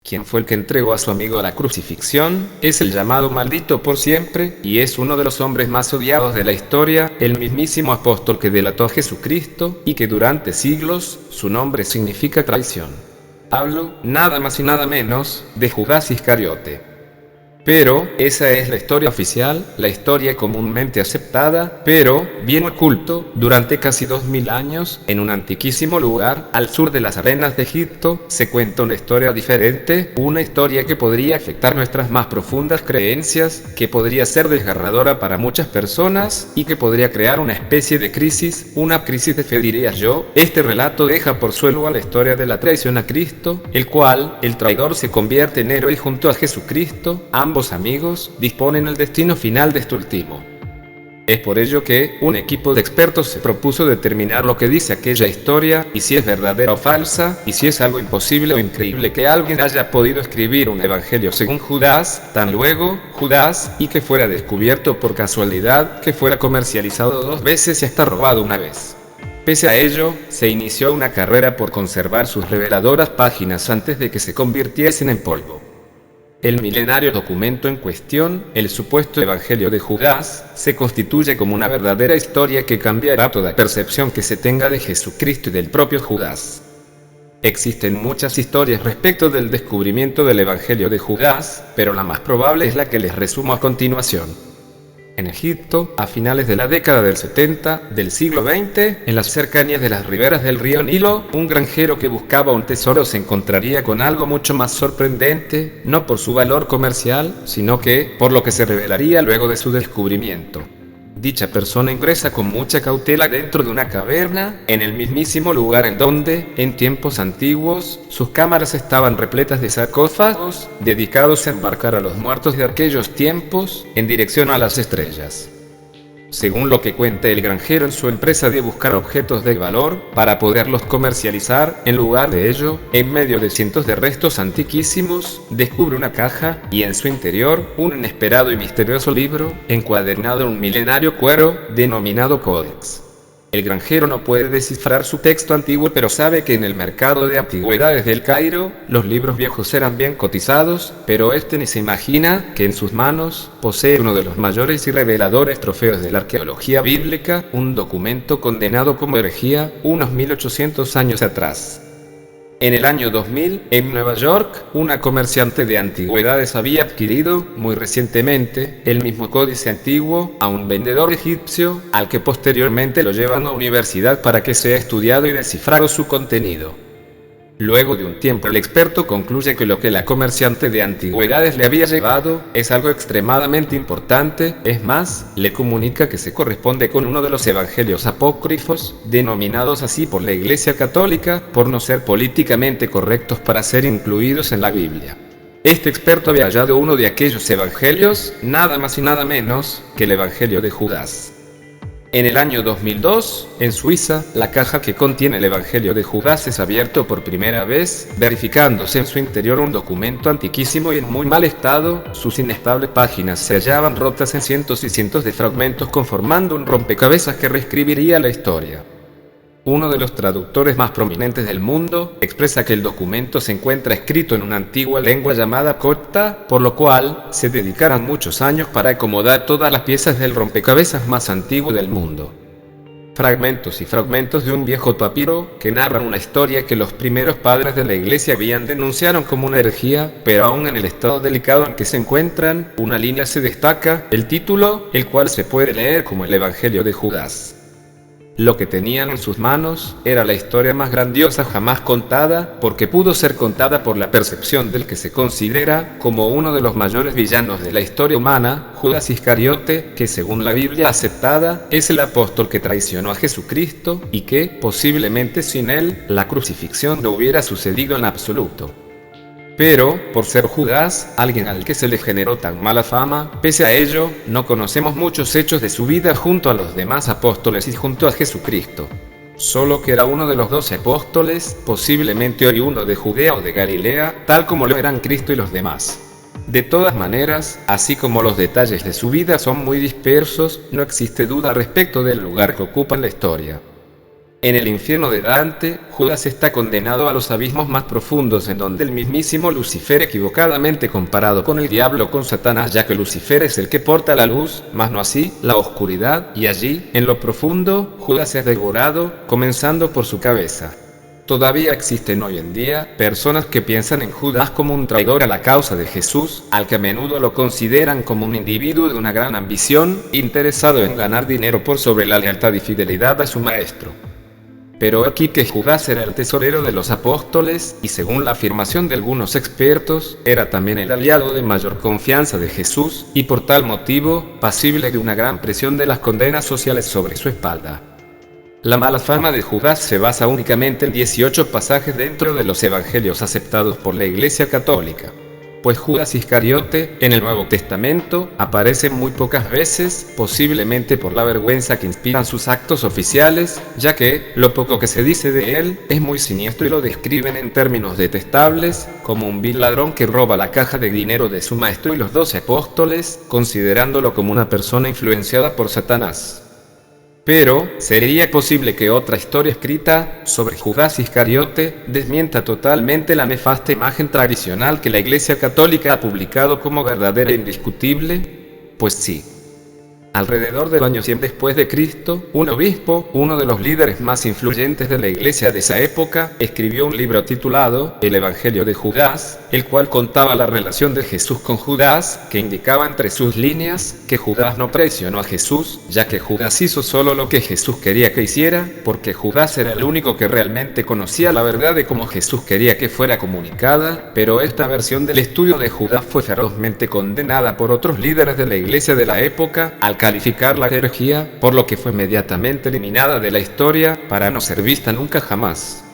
quien fue el que entregó a su amigo a la crucifixión, es el llamado maldito por siempre, y es uno de los hombres más odiados de la historia, el mismísimo apóstol que delató a Jesucristo, y que durante siglos, su nombre significa traición. Hablo, nada más y nada menos, de Judas Iscariote. Pero, esa es la historia oficial, la historia comúnmente aceptada, pero, bien oculto, durante casi 2000 años, en un antiquísimo lugar, al sur de las arenas de Egipto, se cuenta una historia diferente, una historia que podría afectar nuestras más profundas creencias, que podría ser desgarradora para muchas personas, y que podría crear una especie de crisis, una crisis de fe diría yo. Este relato deja por suelo a la historia de la traición a Cristo, el cual, el traidor se convierte en héroe junto a Jesucristo, ambos amigos disponen el destino final de este último. Es por ello que un equipo de expertos se propuso determinar lo que dice aquella historia, y si es verdadera o falsa, y si es algo imposible o increíble que alguien haya podido escribir un evangelio según Judas, tan luego Judas, y que fuera descubierto por casualidad, que fuera comercializado 2 veces y hasta robado una vez. Pese a ello, se inició una carrera por conservar sus reveladoras páginas antes de que se convirtiesen en polvo. El milenario documento en cuestión, el supuesto Evangelio de Judas, se constituye como una verdadera historia que cambiará toda percepción que se tenga de Jesucristo y del propio Judas. Existen muchas historias respecto del descubrimiento del Evangelio de Judas, pero la más probable es la que les resumo a continuación. En Egipto, a finales de la década del 70 del siglo XX, en las cercanías de las riberas del río Nilo, un granjero que buscaba un tesoro se encontraría con algo mucho más sorprendente, no por su valor comercial, sino que por lo que se revelaría luego de su descubrimiento. Dicha persona ingresa con mucha cautela dentro de una caverna, en el mismísimo lugar en donde, en tiempos antiguos, sus cámaras estaban repletas de sarcófagos, dedicados a embarcar a los muertos de aquellos tiempos, en dirección a las estrellas. Según lo que cuenta el granjero en su empresa de buscar objetos de valor, para poderlos comercializar, en lugar de ello, en medio de cientos de restos antiquísimos, descubre una caja, y en su interior, un inesperado y misterioso libro, encuadernado en un milenario cuero, denominado Códex. El granjero no puede descifrar su texto antiguo, pero sabe que en el mercado de antigüedades del Cairo, los libros viejos eran bien cotizados, pero este ni se imagina que en sus manos posee uno de los mayores y reveladores trofeos de la arqueología bíblica, un documento condenado como herejía unos 1800 años atrás. En el año 2000, en Nueva York, una comerciante de antigüedades había adquirido, muy recientemente, el mismo códice antiguo a un vendedor egipcio, al que posteriormente lo llevan a una universidad para que sea estudiado y descifrado su contenido. Luego de un tiempo, el experto concluye que lo que la comerciante de antigüedades le había llevado es algo extremadamente importante, es más, le comunica que se corresponde con uno de los evangelios apócrifos, denominados así por la Iglesia Católica, por no ser políticamente correctos para ser incluidos en la Biblia. Este experto había hallado uno de aquellos evangelios, nada más y nada menos que el Evangelio de Judas. En el año 2002, en Suiza, la caja que contiene el Evangelio de Judas es abierto por primera vez, verificándose en su interior un documento antiquísimo y en muy mal estado. Sus inestables páginas se hallaban rotas en cientos y cientos de fragmentos, conformando un rompecabezas que reescribiría la historia. Uno de los traductores más prominentes del mundo expresa que el documento se encuentra escrito en una antigua lengua llamada copta, por lo cual se dedicaron muchos años para acomodar todas las piezas del rompecabezas más antiguo del mundo. Fragmentos y fragmentos de un viejo papiro que narran una historia que los primeros padres de la iglesia habían denunciado como una herejía, pero aún en el estado delicado en que se encuentran, una línea se destaca, el título, el cual se puede leer como el Evangelio de Judas. Lo que tenían en sus manos era la historia más grandiosa jamás contada, porque pudo ser contada por la percepción del que se considera como uno de los mayores villanos de la historia humana, Judas Iscariote, que según la Biblia aceptada, es el apóstol que traicionó a Jesucristo, y que, posiblemente sin él, la crucifixión no hubiera sucedido en absoluto. Pero, por ser Judas, alguien al que se le generó tan mala fama, pese a ello, no conocemos muchos hechos de su vida junto a los demás apóstoles y junto a Jesucristo. Solo que era uno de los 12 apóstoles, posiblemente oriundo de Judea o de Galilea, tal como lo eran Cristo y los demás. De todas maneras, así como los detalles de su vida son muy dispersos, no existe duda respecto del lugar que ocupa en la historia. En el infierno de Dante, Judas está condenado a los abismos más profundos, en donde el mismísimo Lucifer, equivocadamente comparado con el diablo o con Satanás, ya que Lucifer es el que porta la luz, mas no así la oscuridad, y allí, en lo profundo, Judas es devorado, comenzando por su cabeza. Todavía existen hoy en día personas que piensan en Judas como un traidor a la causa de Jesús, al que a menudo lo consideran como un individuo de una gran ambición, interesado en ganar dinero por sobre la lealtad y fidelidad a su maestro. Pero aquí que Judas era el tesorero de los apóstoles, y según la afirmación de algunos expertos, era también el aliado de mayor confianza de Jesús, y por tal motivo, pasible de una gran presión de las condenas sociales sobre su espalda. La mala fama de Judas se basa únicamente en 18 pasajes dentro de los evangelios aceptados por la Iglesia Católica. Pues Judas Iscariote, en el Nuevo Testamento, aparece muy pocas veces, posiblemente por la vergüenza que inspiran sus actos oficiales, ya que, lo poco que se dice de él, es muy siniestro y lo describen en términos detestables, como un vil ladrón que roba la caja de dinero de su maestro y los 12 apóstoles, considerándolo como una persona influenciada por Satanás. Pero, ¿sería posible que otra historia escrita sobre Judas Iscariote desmienta totalmente la nefasta imagen tradicional que la Iglesia Católica ha publicado como verdadera e indiscutible? Pues sí. Alrededor del año 100 después de Cristo, un obispo, uno de los líderes más influyentes de la iglesia de esa época, escribió un libro titulado El Evangelio de Judas, el cual contaba la relación de Jesús con Judas, que indicaba entre sus líneas que Judas no traicionó a Jesús, ya que Judas hizo solo lo que Jesús quería que hiciera, porque Judas era el único que realmente conocía la verdad de cómo Jesús quería que fuera comunicada, pero esta versión del estudio de Judas fue ferozmente condenada por otros líderes de la iglesia de la época, al calificar la herejía, por lo que fue inmediatamente eliminada de la historia, para no ser vista nunca jamás.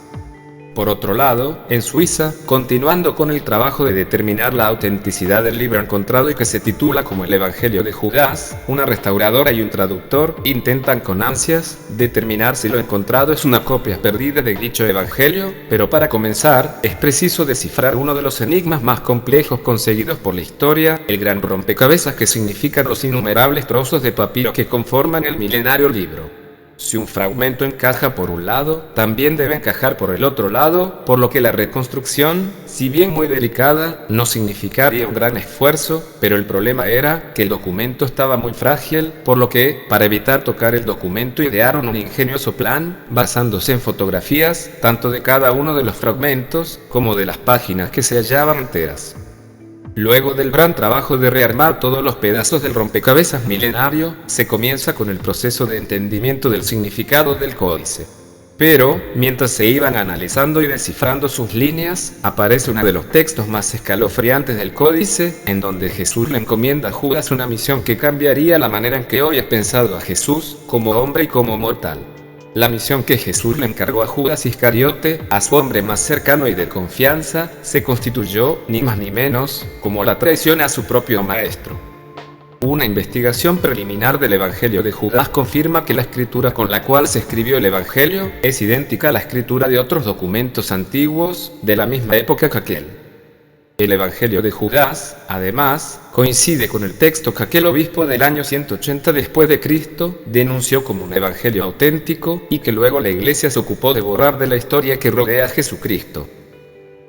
Por otro lado, en Suiza, continuando con el trabajo de determinar la autenticidad del libro encontrado y que se titula como El Evangelio de Judas, una restauradora y un traductor intentan con ansias determinar si lo encontrado es una copia perdida de dicho evangelio, pero para comenzar, es preciso descifrar uno de los enigmas más complejos conseguidos por la historia, el gran rompecabezas que significan los innumerables trozos de papiro que conforman el milenario libro. Si un fragmento encaja por un lado, también debe encajar por el otro lado, por lo que la reconstrucción, si bien muy delicada, no significaría un gran esfuerzo, pero el problema era que el documento estaba muy frágil, por lo que, para evitar tocar el documento, idearon un ingenioso plan, basándose en fotografías, tanto de cada uno de los fragmentos, como de las páginas que se hallaban enteras. Luego del gran trabajo de rearmar todos los pedazos del rompecabezas milenario, se comienza con el proceso de entendimiento del significado del códice. Pero, mientras se iban analizando y descifrando sus líneas, aparece uno de los textos más escalofriantes del códice, en donde Jesús le encomienda a Judas una misión que cambiaría la manera en que hoy es pensado a Jesús, como hombre y como mortal. La misión que Jesús le encargó a Judas Iscariote, a su hombre más cercano y de confianza, se constituyó, ni más ni menos, como la traición a su propio maestro. Una investigación preliminar del Evangelio de Judas confirma que la escritura con la cual se escribió el Evangelio es idéntica a la escritura de otros documentos antiguos de la misma época que aquel. El Evangelio de Judas, además, coincide con el texto que aquel obispo del año 180 después de Cristo denunció como un evangelio auténtico y que luego la Iglesia se ocupó de borrar de la historia que rodea a Jesucristo.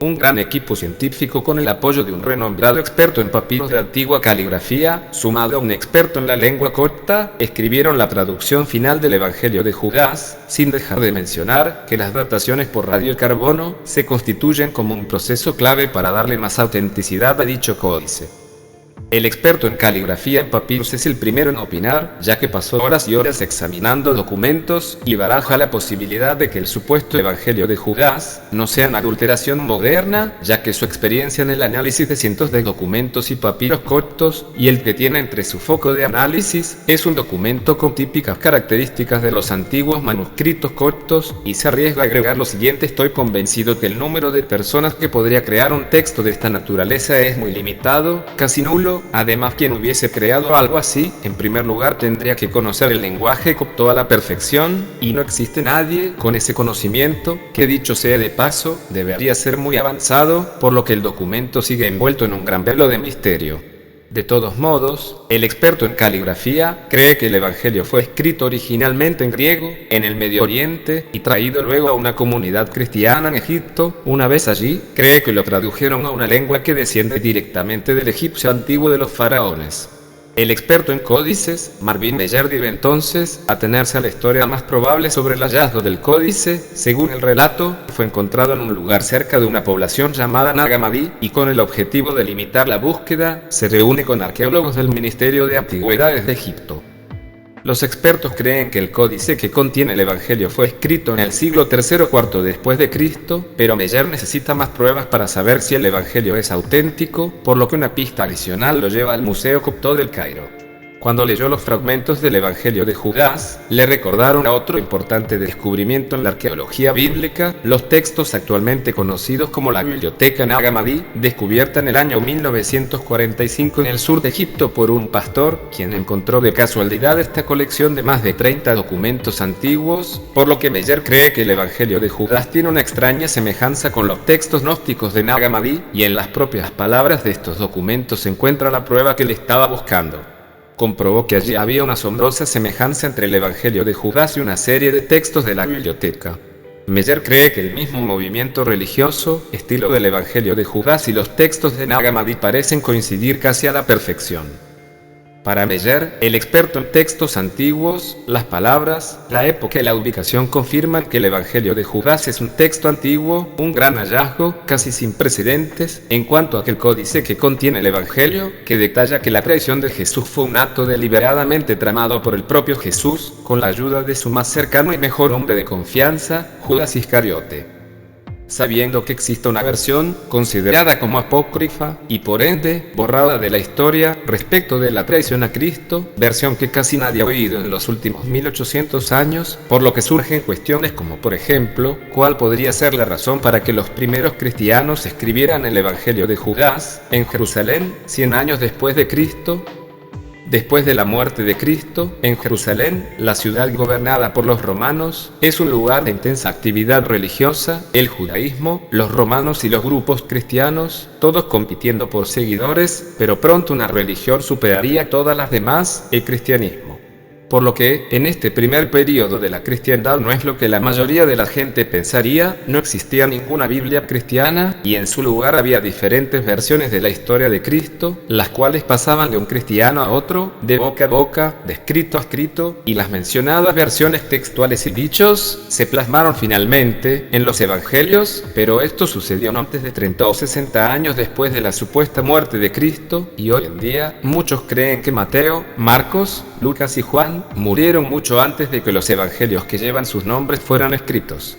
Un gran equipo científico con el apoyo de un renombrado experto en papiros de antigua caligrafía, sumado a un experto en la lengua copta, escribieron la traducción final del Evangelio de Judas, sin dejar de mencionar que las dataciones por radiocarbono se constituyen como un proceso clave para darle más autenticidad a dicho códice. El experto en caligrafía en papiros es el primero en opinar, ya que pasó horas y horas examinando documentos y baraja la posibilidad de que el supuesto Evangelio de Judas no sea una adulteración moderna, ya que su experiencia en el análisis de cientos de documentos y papiros cortos, y el que tiene entre su foco de análisis, es un documento con típicas características de los antiguos manuscritos cortos, y se arriesga a agregar lo siguiente: estoy convencido que el número de personas que podría crear un texto de esta naturaleza es muy limitado, casi nulo. Además, quien hubiese creado algo así, en primer lugar tendría que conocer el lenguaje copto a la perfección, y no existe nadie con ese conocimiento, que dicho sea de paso, debería ser muy avanzado, por lo que el documento sigue envuelto en un gran velo de misterio. De todos modos, el experto en caligrafía cree que el Evangelio fue escrito originalmente en griego, en el Medio Oriente, y traído luego a una comunidad cristiana en Egipto. Una vez allí, cree que lo tradujeron a una lengua que desciende directamente del egipcio antiguo de los faraones. El experto en códices, Marvin Meyer, debe entonces atenerse a la historia más probable sobre el hallazgo del códice. Según el relato, fue encontrado en un lugar cerca de una población llamada Nag Hammadi, y con el objetivo de limitar la búsqueda, se reúne con arqueólogos del Ministerio de Antigüedades de Egipto. Los expertos creen que el códice que contiene el Evangelio fue escrito en el siglo III o IV después de Cristo, pero Meyer necesita más pruebas para saber si el Evangelio es auténtico, por lo que una pista adicional lo lleva al Museo Copto del Cairo. Cuando leyó los fragmentos del Evangelio de Judas, le recordaron a otro importante descubrimiento en la arqueología bíblica, los textos actualmente conocidos como la Biblioteca Nag Hammadi, descubierta en el año 1945 en el sur de Egipto por un pastor, quien encontró de casualidad esta colección de más de 30 documentos antiguos, por lo que Meyer cree que el Evangelio de Judas tiene una extraña semejanza con los textos gnósticos de Nag Hammadi, y en las propias palabras de estos documentos se encuentra la prueba que le estaba buscando. Comprobó que allí había una asombrosa semejanza entre el Evangelio de Judas y una serie de textos de la biblioteca. Meyer cree que el mismo movimiento religioso, estilo del Evangelio de Judas, y los textos de Nag Hammadi parecen coincidir casi a la perfección. Para Meyer, el experto en textos antiguos, las palabras, la época y la ubicación confirman que el Evangelio de Judas es un texto antiguo, un gran hallazgo, casi sin precedentes, en cuanto a que el códice que contiene el Evangelio, que detalla que la traición de Jesús fue un acto deliberadamente tramado por el propio Jesús, con la ayuda de su más cercano y mejor hombre de confianza, Judas Iscariote. Sabiendo que existe una versión, considerada como apócrifa, y por ende, borrada de la historia, respecto de la traición a Cristo, versión que casi nadie ha oído en los últimos 1800 años, por lo que surgen cuestiones como por ejemplo, ¿cuál podría ser la razón para que los primeros cristianos escribieran el Evangelio de Judas, en Jerusalén, 100 años después de Cristo? Después de la muerte de Cristo, en Jerusalén, la ciudad gobernada por los romanos, es un lugar de intensa actividad religiosa, el judaísmo, los romanos y los grupos cristianos, todos compitiendo por seguidores, pero pronto una religión superaría a todas las demás, el cristianismo. Por lo que, en este primer periodo de la cristiandad no es lo que la mayoría de la gente pensaría, no existía ninguna Biblia cristiana, y en su lugar había diferentes versiones de la historia de Cristo, las cuales pasaban de un cristiano a otro, de boca a boca, de escrito a escrito, y las mencionadas versiones textuales y dichos se plasmaron finalmente en los evangelios, pero esto sucedió no antes de 30 o 60 años después de la supuesta muerte de Cristo, y hoy en día muchos creen que Mateo, Marcos, Lucas y Juan murieron mucho antes de que los evangelios que llevan sus nombres fueran escritos.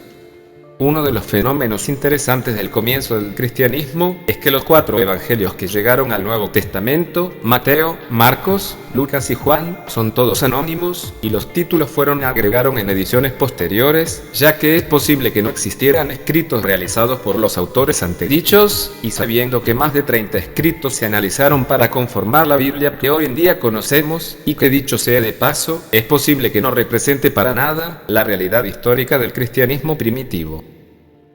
Uno de los fenómenos interesantes del comienzo del cristianismo es que los 4 evangelios que llegaron al Nuevo Testamento, Mateo, Marcos, Lucas y Juan, son todos anónimos, y los títulos agregaron en ediciones posteriores, ya que es posible que no existieran escritos realizados por los autores antedichos, y sabiendo que más de 30 escritos se analizaron para conformar la Biblia que hoy en día conocemos, y que dicho sea de paso, es posible que no represente para nada la realidad histórica del cristianismo primitivo.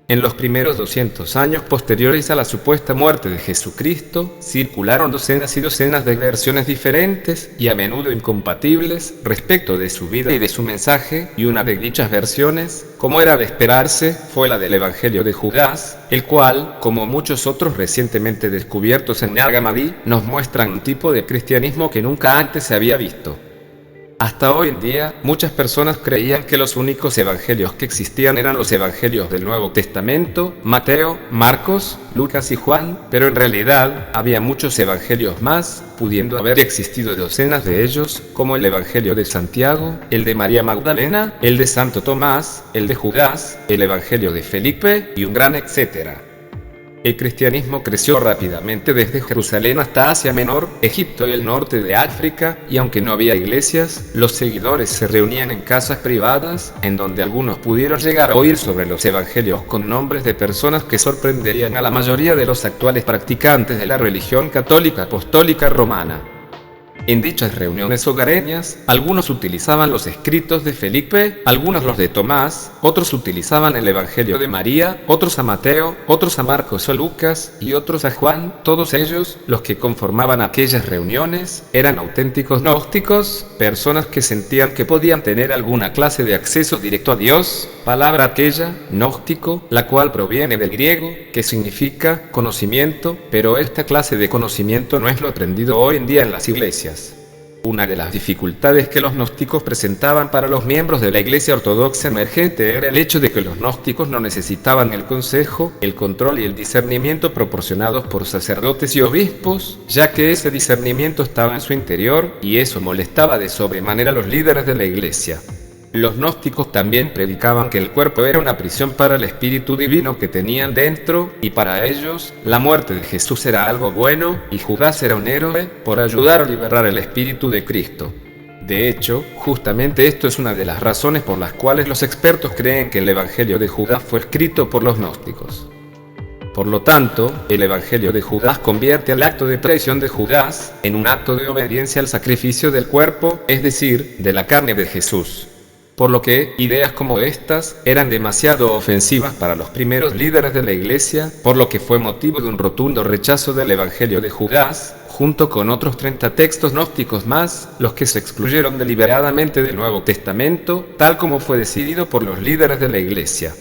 En los primeros 200 años posteriores a la supuesta muerte de Jesucristo, circularon docenas y docenas de versiones diferentes y a menudo incompatibles respecto de su vida y de su mensaje, y una de dichas versiones, como era de esperarse, fue la del Evangelio de Judas, el cual, como muchos otros recientemente descubiertos en Nag Hammadi, nos muestran un tipo de cristianismo que nunca antes se había visto. Hasta hoy en día, muchas personas creían que los únicos evangelios que existían eran los evangelios del Nuevo Testamento, Mateo, Marcos, Lucas y Juan, pero en realidad había muchos evangelios más, pudiendo haber existido docenas de ellos, como el Evangelio de Santiago, el de María Magdalena, el de Santo Tomás, el de Judas, el Evangelio de Felipe y un gran etcétera. El cristianismo creció rápidamente desde Jerusalén hasta Asia Menor, Egipto y el norte de África, y aunque no había iglesias, los seguidores se reunían en casas privadas, en donde algunos pudieron llegar a oír sobre los evangelios con nombres de personas que sorprenderían a la mayoría de los actuales practicantes de la religión católica apostólica romana. En dichas reuniones hogareñas, algunos utilizaban los escritos de Felipe, algunos los de Tomás, otros utilizaban el Evangelio de María, otros a Mateo, otros a Marcos o Lucas, y otros a Juan. Todos ellos, los que conformaban aquellas reuniones, eran auténticos gnósticos, personas que sentían que podían tener alguna clase de acceso directo a Dios, palabra aquella, gnóstico, la cual proviene del griego, que significa conocimiento, pero esta clase de conocimiento no es lo aprendido hoy en día en las iglesias. Una de las dificultades que los gnósticos presentaban para los miembros de la Iglesia Ortodoxa emergente era el hecho de que los gnósticos no necesitaban el consejo, el control y el discernimiento proporcionados por sacerdotes y obispos, ya que ese discernimiento estaba en su interior, y eso molestaba de sobremanera a los líderes de la Iglesia. Los gnósticos también predicaban que el cuerpo era una prisión para el espíritu divino que tenían dentro, y para ellos, la muerte de Jesús era algo bueno, y Judas era un héroe, por ayudar a liberar el espíritu de Cristo. De hecho, justamente esto es una de las razones por las cuales los expertos creen que el Evangelio de Judas fue escrito por los gnósticos. Por lo tanto, el Evangelio de Judas convierte al acto de traición de Judas en un acto de obediencia al sacrificio del cuerpo, es decir, de la carne de Jesús. Por lo que, ideas como estas eran demasiado ofensivas para los primeros líderes de la Iglesia, por lo que fue motivo de un rotundo rechazo del Evangelio de Judas, junto con otros 30 textos gnósticos más, los que se excluyeron deliberadamente del Nuevo Testamento, tal como fue decidido por los líderes de la Iglesia.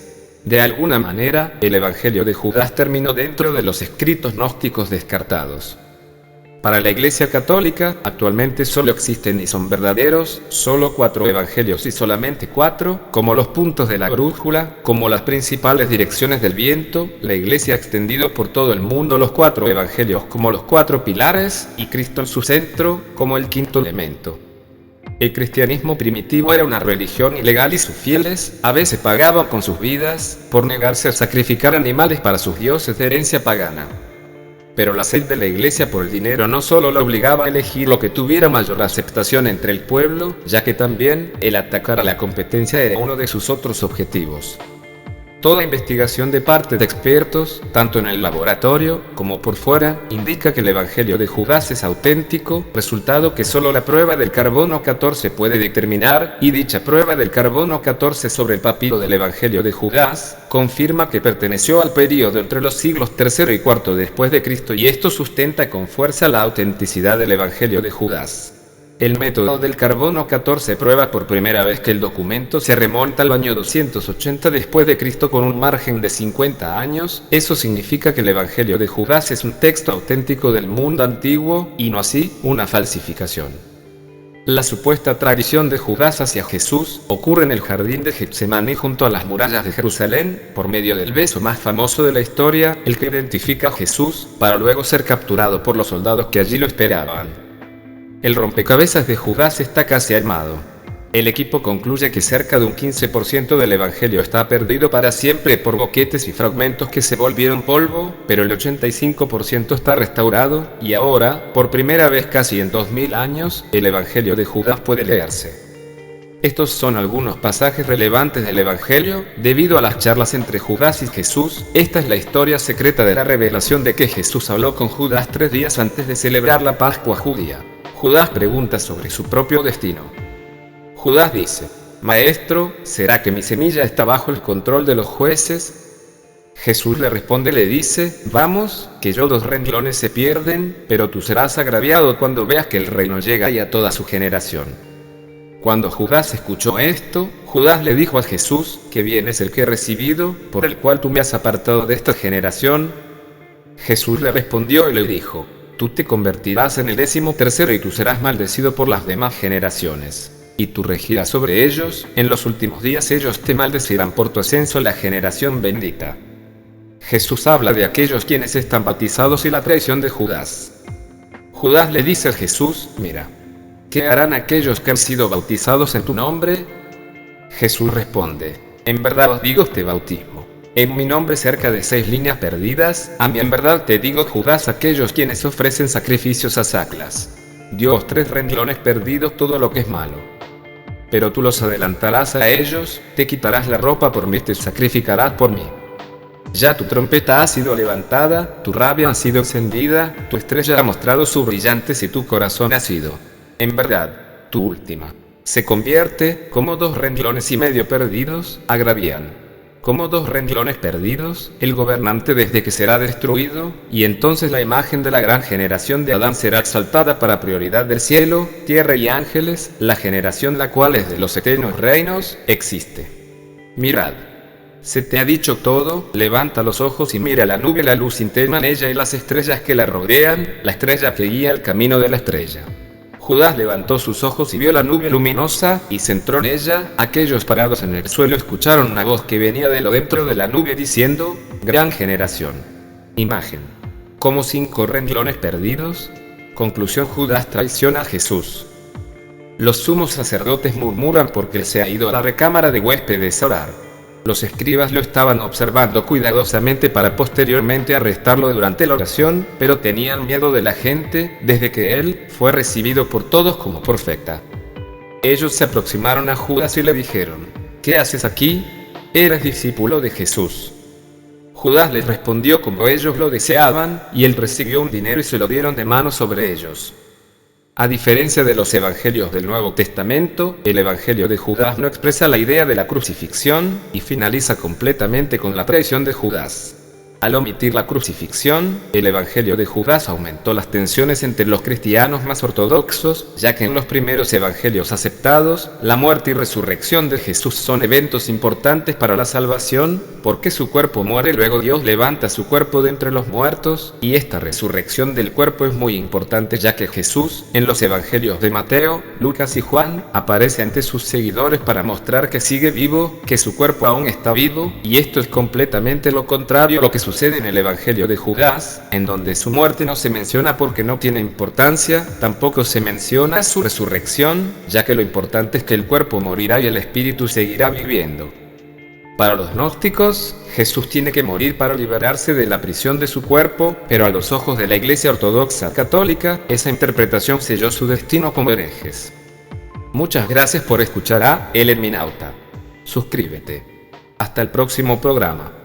De alguna manera, el Evangelio de Judas terminó dentro de los escritos gnósticos descartados. Para la Iglesia Católica, actualmente solo existen y son verdaderos, solo 4 evangelios y solamente 4, como los puntos de la brújula, como las principales direcciones del viento, la Iglesia ha extendido por todo el mundo los 4 evangelios como los 4 pilares, y Cristo en su centro, como el quinto elemento. El cristianismo primitivo era una religión ilegal y sus fieles a veces pagaban con sus vidas por negarse a sacrificar animales para sus dioses de herencia pagana. Pero la sed de la Iglesia por el dinero no solo la obligaba a elegir lo que tuviera mayor aceptación entre el pueblo, ya que también el atacar a la competencia era uno de sus otros objetivos. Toda investigación de parte de expertos, tanto en el laboratorio como por fuera, indica que el Evangelio de Judas es auténtico, resultado que solo la prueba del carbono 14 puede determinar, y dicha prueba del carbono 14 sobre el papiro del Evangelio de Judas confirma que perteneció al período entre los siglos III y IV después de Cristo, y esto sustenta con fuerza la autenticidad del Evangelio de Judas. El método del carbono 14 prueba por primera vez que el documento se remonta al año 280 después de Cristo con un margen de 50 años. Eso significa que el Evangelio de Judas es un texto auténtico del mundo antiguo, y no así una falsificación. La supuesta traición de Judas hacia Jesús ocurre en el jardín de Getsemaní junto a las murallas de Jerusalén, por medio del beso más famoso de la historia, el que identifica a Jesús, para luego ser capturado por los soldados que allí lo esperaban. El rompecabezas de Judas está casi armado. El equipo concluye que cerca de un 15% del Evangelio está perdido para siempre por boquetes y fragmentos que se volvieron polvo, pero el 85% está restaurado, y ahora, por primera vez casi en 2000 años, el Evangelio de Judas puede leerse. Estos son algunos pasajes relevantes del Evangelio, debido a las charlas entre Judas y Jesús. Esta es la historia secreta de la revelación de que Jesús habló con Judas 3 días antes de celebrar la Pascua judía. Judas pregunta sobre su propio destino. Judas dice: Maestro, ¿será que mi semilla está bajo el control de los jueces? Jesús le responde, le dice: Vamos, que yo 2 renglones se pierden, pero tú serás agraviado cuando veas que el reino llega y a toda su generación. Cuando Judas escuchó esto, Judas le dijo a Jesús: ¿Qué bien es el que he recibido, por el cual tú me has apartado de esta generación? Jesús le respondió y le dijo: Tú te convertirás en el 13º y tú serás maldecido por las demás generaciones. Y tú regirás sobre ellos, en los últimos días ellos te maldecirán por tu ascenso a la generación bendita. Jesús habla de aquellos quienes están bautizados y la traición de Judas. Judas le dice a Jesús: Mira, ¿qué harán aquellos que han sido bautizados en tu nombre? Jesús responde: En verdad os digo este bautismo. En mi nombre cerca de 6 líneas perdidas, a mí en verdad te digo, Judas, aquellos quienes ofrecen sacrificios a saclas. Dios 3 renglones perdidos todo lo que es malo. Pero tú los adelantarás a ellos, te quitarás la ropa por mí, te sacrificarás por mí. Ya tu trompeta ha sido levantada, tu rabia ha sido encendida, tu estrella ha mostrado su brillantes y tu corazón ha sido En verdad, tu última. Se convierte, como 2 renglones y medio perdidos, agravian. Como 2 renglones perdidos, el gobernante desde que será destruido, y entonces la imagen de la gran generación de Adán será exaltada para prioridad del cielo, tierra y ángeles, la generación la cual es de los eternos reinos, existe. Mirad. Se te ha dicho todo, levanta los ojos y mira la nube, la luz interna en ella y las estrellas que la rodean, la estrella que guía el camino de la estrella. Judas levantó sus ojos y vio la nube luminosa, y se entró en ella. Aquellos parados en el suelo escucharon una voz que venía de lo dentro de la nube diciendo, gran generación. Imagen. Como 5 renglones perdidos. Conclusión: Judas traiciona a Jesús. Los sumos sacerdotes murmuran porque él se ha ido a la recámara de huéspedes a orar. Los escribas lo estaban observando cuidadosamente para posteriormente arrestarlo durante la oración, pero tenían miedo de la gente, desde que él fue recibido por todos como profeta. Ellos se aproximaron a Judas y le dijeron, ¿qué haces aquí? Eres discípulo de Jesús. Judas les respondió como ellos lo deseaban, y él recibió un dinero y se lo dieron de mano sobre ellos. A diferencia de los evangelios del Nuevo Testamento, el evangelio de Judas no expresa la idea de la crucifixión, y finaliza completamente con la traición de Judas. Al omitir la crucifixión, el evangelio de Judas aumentó las tensiones entre los cristianos más ortodoxos, ya que en los primeros evangelios aceptados, la muerte y resurrección de Jesús son eventos importantes para la salvación, porque su cuerpo muere, luego Dios levanta su cuerpo de entre los muertos, y esta resurrección del cuerpo es muy importante, ya que Jesús, en los evangelios de Mateo, Lucas y Juan, aparece ante sus seguidores para mostrar que sigue vivo, que su cuerpo aún está vivo, y esto es completamente lo contrario a lo que sucede en el evangelio de Judas, en donde su muerte no se menciona porque no tiene importancia, tampoco se menciona su resurrección, ya que lo importante es que el cuerpo morirá y el espíritu seguirá viviendo. Para los gnósticos, Jesús tiene que morir para liberarse de la prisión de su cuerpo, pero a los ojos de la Iglesia Ortodoxa Católica, esa interpretación selló su destino como herejes. Muchas gracias por escuchar a El Herminauta. Suscríbete. Hasta el próximo programa.